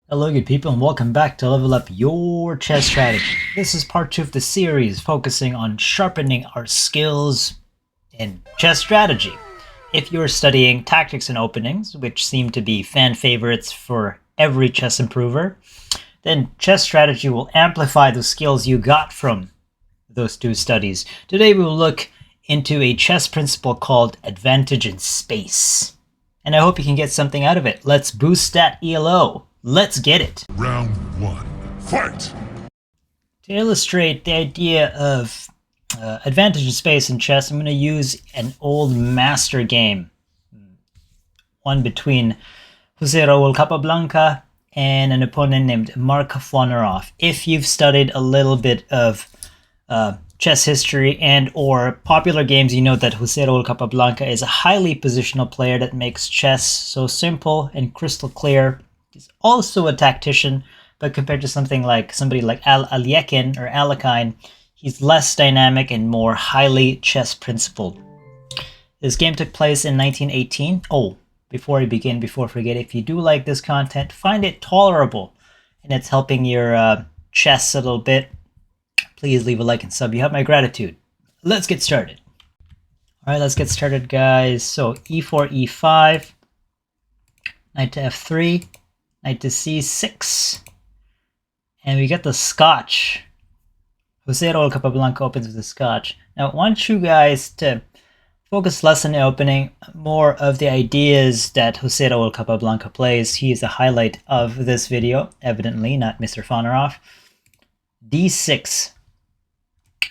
Hello good people and welcome back to Level Up Your Chess Strategy. This is part 2 of the series focusing on sharpening our skills in chess strategy. If you're studying tactics and openings, which seem to be fan favorites for every chess improver, then chess strategy will amplify the skills you got from those two studies. Today we will look into a chess principle called advantage in space. And I hope you can get something out of it. Let's boost that ELO. Let's get it. Round one, fight! To illustrate the idea of advantage in space in chess, I'm going to use an old master game. One between Jose Raul Capablanca and an opponent named Mark Flonerov. If you've studied a little bit of chess history and or popular games, you know that Jose Raul Capablanca is a highly positional player that makes chess so simple and crystal clear. He's also a tactician, but compared to somebody like Alekhine or Alekhine, he's less dynamic and more highly chess principled. This game took place in 1918. Oh, before I begin, before I forget, if you do like this content, find it tolerable and it's helping your chess a little bit, please leave a like and sub. You have my gratitude. Let's get started. All right, let's get started, guys. So e4, e5, knight to f3, knight to c6, and we get the Scotch. Jose Raul Capablanca opens with the Scotch. Now, I want you guys to focus less on the opening, more of the ideas that Jose Raul Capablanca plays. He is the highlight of this video, evidently, not Mr. Flonerov. d6.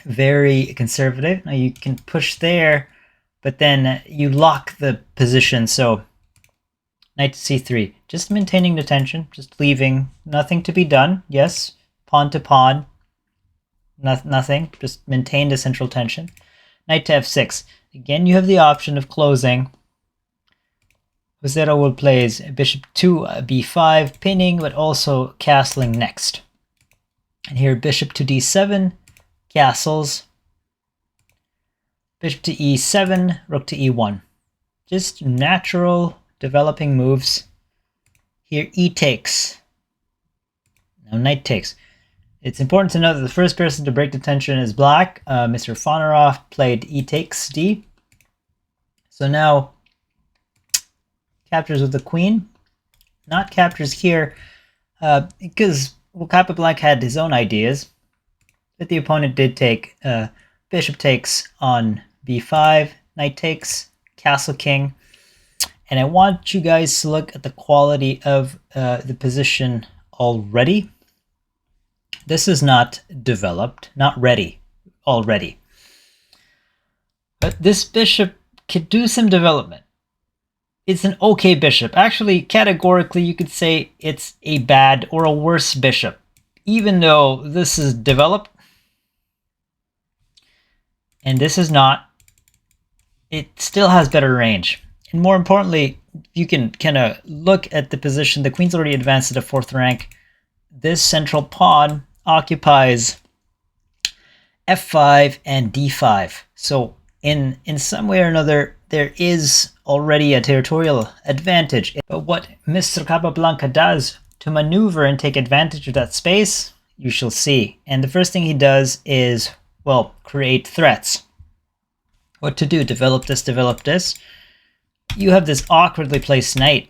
Very conservative. Now you can push there, but then you lock the position. So knight to c3, just maintaining the tension, just leaving nothing to be done. Yes, pawn to pawn, nothing, just maintain the central tension. Knight to f6, again you have the option of closing. Jose Raul plays bishop to b5, pinning, but also castling next. And here bishop to d7, castles, bishop to e7, rook to e1. Just natural developing moves. Here e takes. Now knight takes. It's important to note that the first person to break the tension is black. Mr. Flonerov played e takes d. So now captures with the queen. Not captures here because Capablanca had his own ideas. But the opponent did take bishop takes on b5, knight takes, castle king. And I want you guys to look at the quality of the position already. This is not developed, not ready already. But this bishop could do some development. It's an okay bishop. Actually, categorically, you could say it's a bad or a worse bishop. Even though this is developed, and this is not, it still has better range. And more importantly, you can kind of look at the position. The queen's already advanced to the 4th rank. This central pawn occupies f5 and d5. So in some way or another, there is already a territorial advantage. But what Mr. Capablanca does to maneuver and take advantage of that space, you shall see. And the first thing he does is, well, create threats. What to do? Develop this, develop this. You have this awkwardly placed knight,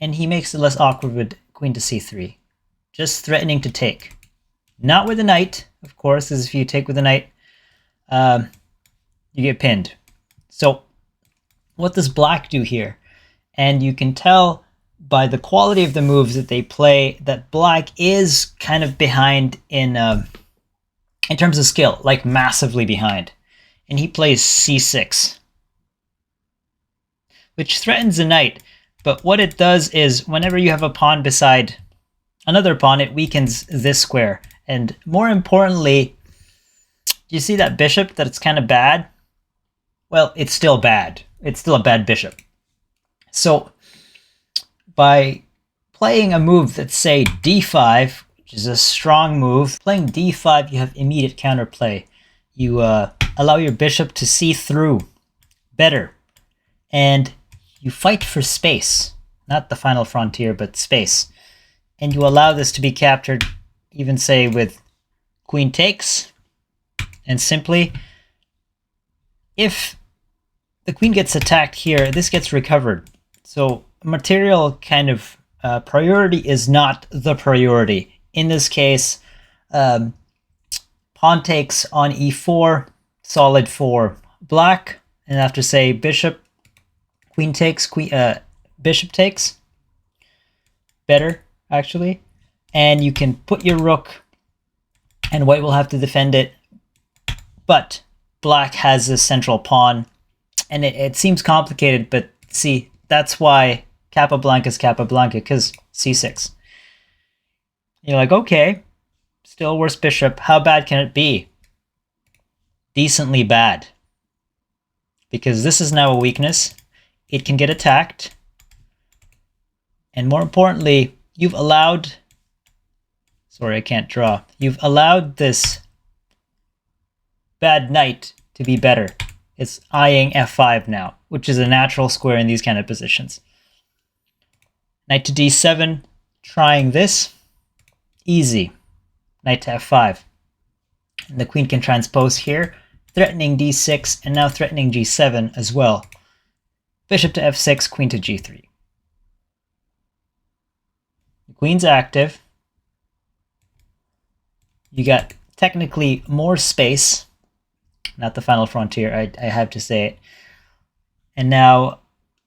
and he makes it less awkward with queen to c3, just threatening to take. Not with the knight, of course, as if you take with the knight, you get pinned. So what does black do here? And you can tell by the quality of the moves that they play that black is kind of behind in terms of skill, like massively behind. And he plays c6. Which threatens the knight, but what it does is whenever you have a pawn beside another pawn, it weakens this square. And more importantly, you see that bishop, that it's kind of bad? Well, it's still bad. It's still a bad bishop. So by playing a move that's, say, d5, which is a strong move, playing d5, you have immediate counterplay. You allow your bishop to see through better. And you fight for space, not the final frontier, but space. and you allow this to be captured, even say with queen takes, and simply, if the queen gets attacked here, this gets recovered. So material kind of priority is not the priority. In this case, pawn takes on e4, solid for black, and after say bishop, queen takes, bishop takes, better actually, and you can put your rook, and white will have to defend it, but black has this central pawn, and it seems complicated, but see, that's why Capablanca is Capablanca, because c6. You're like, okay, still worse bishop. How bad can it be? Decently bad. Because this is now a weakness. It can get attacked. And more importantly, you've allowed... Sorry, I can't draw. You've allowed this bad knight to be better. It's eyeing f5 now, which is a natural square in these kind of positions. Knight to d7, trying this. Easy. Knight to f5. And the queen can transpose here, threatening d6, and now threatening g7 as well. Bishop to f6, queen to g3. The queen's active. You got technically more space. Not the final frontier, I have to say it. And now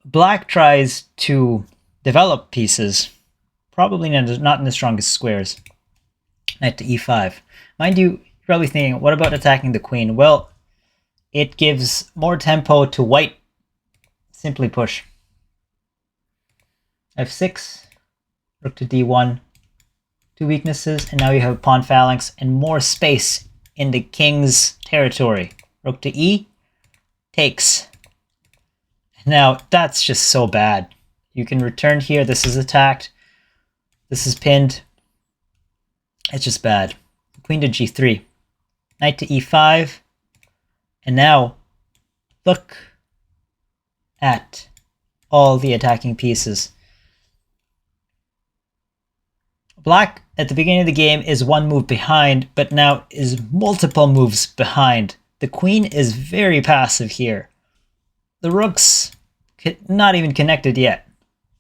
black tries to develop pieces, probably not in the strongest squares. Knight to e5. Mind you, you're probably thinking, what about attacking the queen? Well, it gives more tempo to white. Simply push. f6, rook to d1. Two weaknesses, and now you have pawn phalanx and more space in the king's territory. Rook to e, takes. Now, that's just so bad. You can return here, this is attacked. This is pinned. It's just bad. Queen to g3. Knight to e5. And now, look at all the attacking pieces. Black, at the beginning of the game, is one move behind, but now is multiple moves behind. The queen is very passive here. The rook's not even connected yet.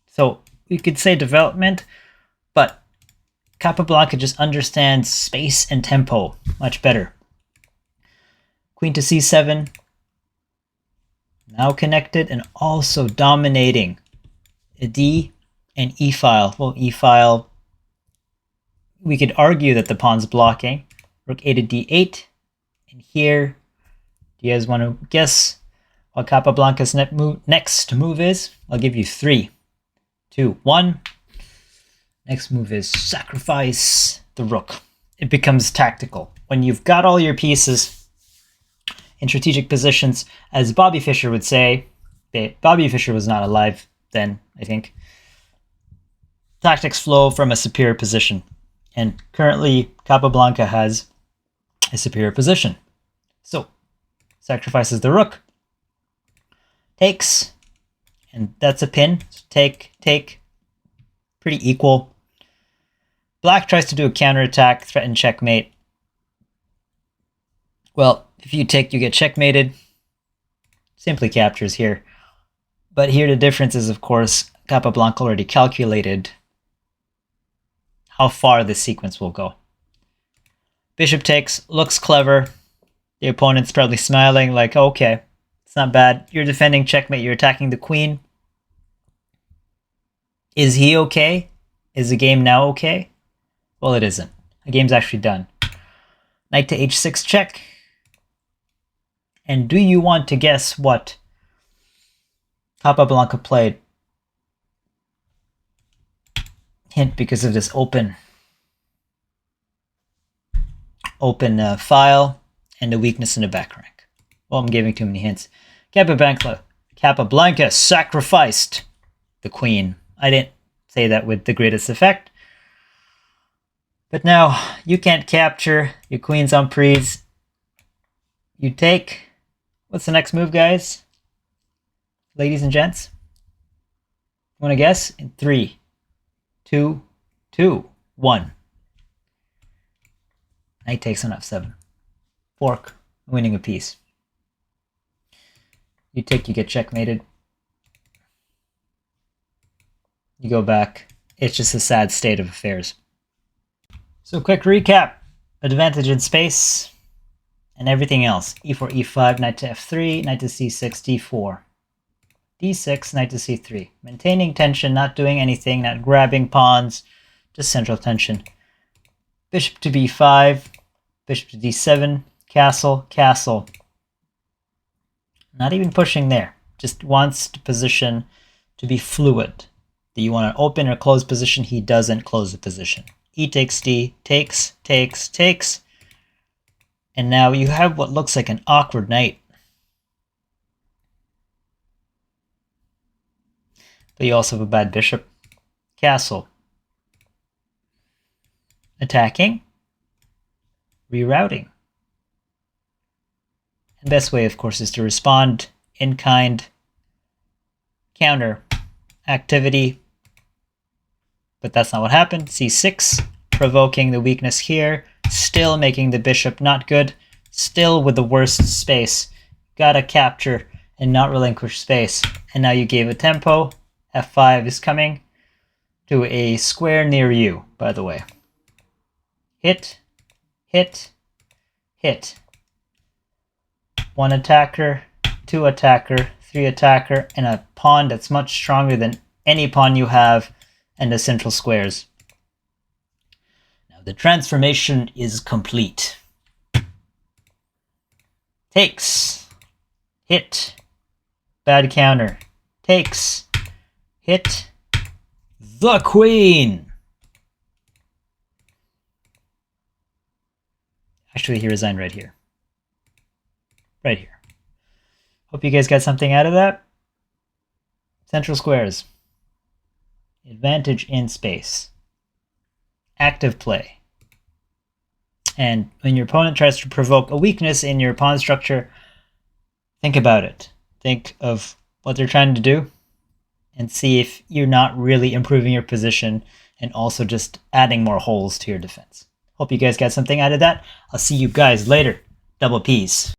So you could say development, but Capablanca just understands space and tempo much better. Queen to c7. Now connected and also dominating a d and e file. Well, e file, we could argue that the pawn's blocking. Rook a to d8. And here, do you guys want to guess what Capablanca's next move is? I'll give you 3, 2, 1. Next move is sacrifice the rook. It becomes tactical. When you've got all your pieces in strategic positions, as Bobby Fischer would say, Bobby Fischer was not alive then, I think. Tactics flow from a superior position. And currently, Capablanca has a superior position. So, sacrifices the rook. Takes. And that's a pin. So take. Pretty equal. Black tries to do a counterattack, threaten checkmate. Well, if you take, you get checkmated. Simply captures here. But here the difference is, of course, Capablanca already calculated how far this sequence will go. Bishop takes, looks clever. The opponent's probably smiling like, okay, it's not bad. You're defending checkmate, you're attacking the queen. Is he okay? Is the game now okay? Well, it isn't. The game's actually done. Knight to h6 check. And do you want to guess what Capablanca played? Hint, because of this open file and a weakness in the back rank. Well, I'm giving too many hints. Capablanca sacrificed the queen. I didn't say that with the greatest effect. But now you can't capture. Your queen's on prise. You take. What's the next move, guys? Ladies and gents? Want to guess? In 3, 2, 2, 1. Knight takes on f7. Fork, winning a piece. You take, you get checkmated. You go back. It's just a sad state of affairs. So quick recap. Advantage in space and everything else. e4, e5, knight to f3, knight to c6, d4. d6, knight to c3. Maintaining tension, not doing anything, not grabbing pawns, just central tension. Bishop to b5, bishop to d7, castle, castle. Not even pushing there. Just wants the position to be fluid. Do you want an open or closed position? He doesn't close the position. E takes d, takes, takes, takes. And now you have what looks like an awkward knight. But you also have a bad bishop. Castle. Attacking. Rerouting. The best way, of course, is to respond in kind. Counter. Activity. But that's not what happened. c6, provoking the weakness here. Still making the bishop not good. Still with the worst space. Gotta capture and not relinquish space. And now you gave a tempo. f5 is coming to a square near you, by the way. Hit, hit, hit. 1 attacker, 2 attacker, 3 attacker, and a pawn that's much stronger than any pawn you have, and the central squares. Now the transformation is complete. Takes, hit, bad counter, takes, hit, the queen. Actually, he resigned right here. Right here. Hope you guys got something out of that. Central squares. Advantage in space. Active play. And when your opponent tries to provoke a weakness in your pawn structure, think about it. Think of what they're trying to do and see if you're not really improving your position and also just adding more holes to your defense. Hope you guys got something out of that. I'll see you guys later. Double P's.